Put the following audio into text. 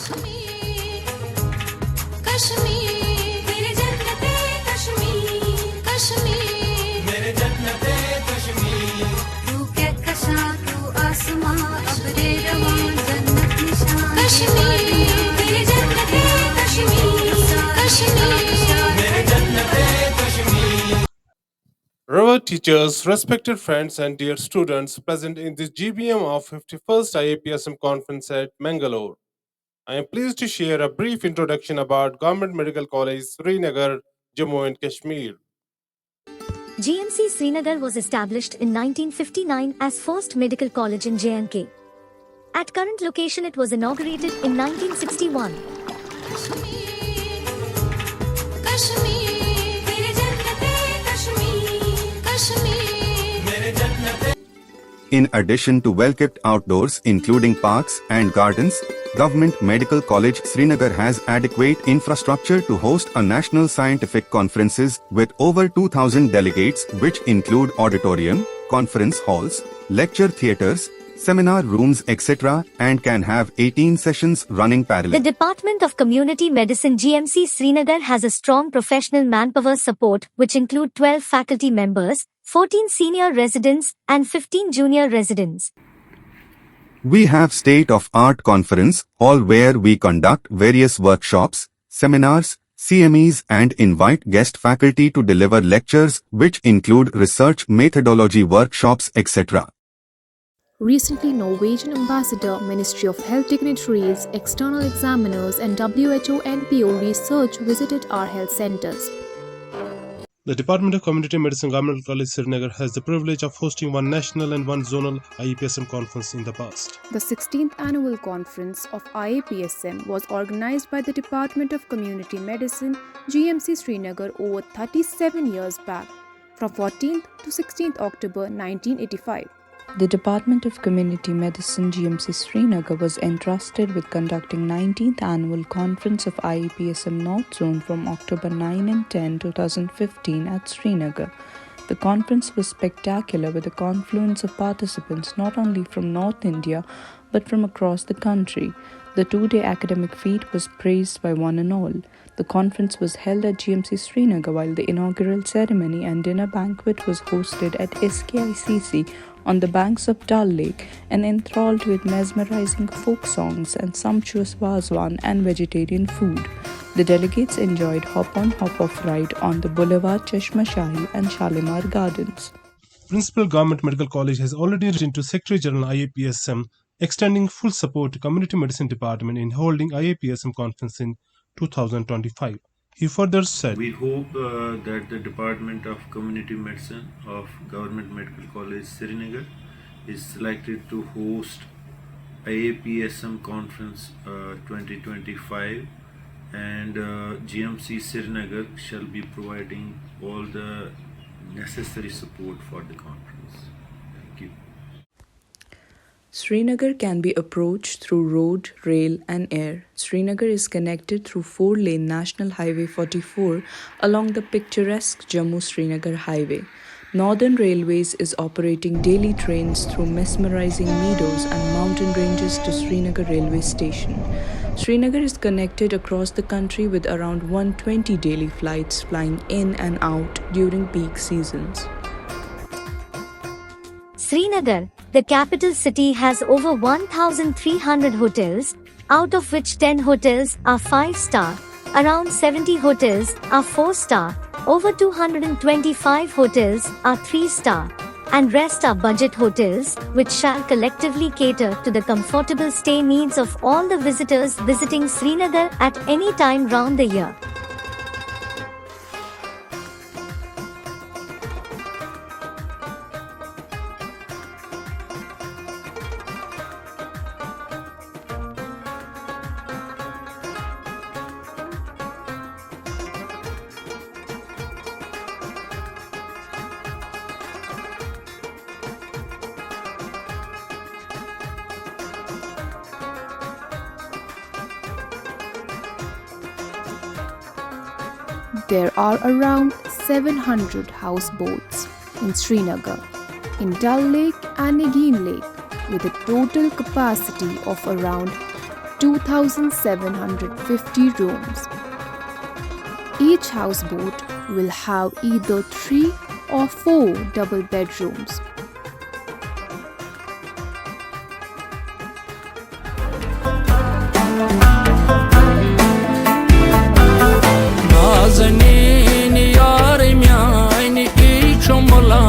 Kashmir, Kashmir, mere jannate Kashmir, Kashmir, mere jannate Kashmir. Tu kya kasha, tu asma, abre rawan jannat nishan. Kashmir, mere jannate Kashmir, Kashmir, mere jannate Kashmir. Revered teachers, respected friends, and dear students present in this GBM of 51st IAPSM conference at Mangalore. I am pleased to share a brief introduction about Government Medical College, Srinagar, Jammu and Kashmir. GMC Srinagar was established in 1959 as first medical college in J&K. At current location it was inaugurated in 1961. Kashmir, Kashmir, mere jannate Kashmir, Kashmir, mere jannate. In addition to well-kept outdoors including parks and gardens, Government Medical College Srinagar has adequate infrastructure to host a national scientific conferences with over 2,000 delegates which include auditorium, conference halls, lecture theatres, seminar rooms etc. and can have 18 sessions running parallel. The Department of Community Medicine GMC Srinagar has a strong professional manpower support which include 12 faculty members, 14 senior residents and 15 junior residents. We have state-of-art conference hall where we conduct various workshops, seminars, CMEs and invite guest faculty to deliver lectures which include research methodology workshops etc. Recently, Norwegian ambassador, Ministry of Health dignitaries, external examiners and WHO NPO research visited our health centers. The Department of Community Medicine Government College Srinagar has the privilege of hosting one national and one zonal IAPSM conference in the past. The 16th annual conference of IAPSM was organized by the Department of Community Medicine, GMC Srinagar over 37 years back, from 14th to 16th October 1985. The Department of Community Medicine GMC Srinagar was entrusted with conducting 19th Annual Conference of IAPSM North Zone from October 9 and 10, 2015 at Srinagar. The conference was spectacular with a confluence of participants not only from North India but from across the country. The two-day academic feat was praised by one and all. The conference was held at GMC Srinagar while the inaugural ceremony and dinner banquet was hosted at SKICC on the banks of Dal Lake and enthralled with mesmerizing folk songs and sumptuous wazwan and vegetarian food. The delegates enjoyed hop-on hop-off ride on the Boulevard Chashma Shahi and Shalimar Gardens. Principal Government Medical College has already written to Secretary General IAPSM extending full support to Community Medicine Department in holding IAPSM conference in 2025. He further said, "We hope that the Department of Community Medicine of Government Medical College Srinagar is selected to host IAPSM Conference 2025 and GMC Srinagar shall be providing all the necessary support for the conference." Thank you. Srinagar can be approached through road, rail and air. Srinagar is connected through 4-lane National Highway 44 along the picturesque Jammu-Srinagar Highway. Northern Railways is operating daily trains through mesmerizing meadows and mountain ranges to Srinagar Railway Station. Srinagar is connected across the country with around 120 daily flights flying in and out during peak seasons. Srinagar, the capital city, has over 1,300 hotels, out of which 10 hotels are 5-star, around 70 hotels are 4-star, over 225 hotels are 3-star, and rest are budget hotels, which shall collectively cater to the comfortable stay needs of all the visitors visiting Srinagar at any time round the year. There are around 700 houseboats in Srinagar, in Dal Lake and Nagin Lake, with a total capacity of around 2,750 rooms. Each houseboat will have either 3 or 4 double bedrooms. Naazneen yaar miyaan ki chumla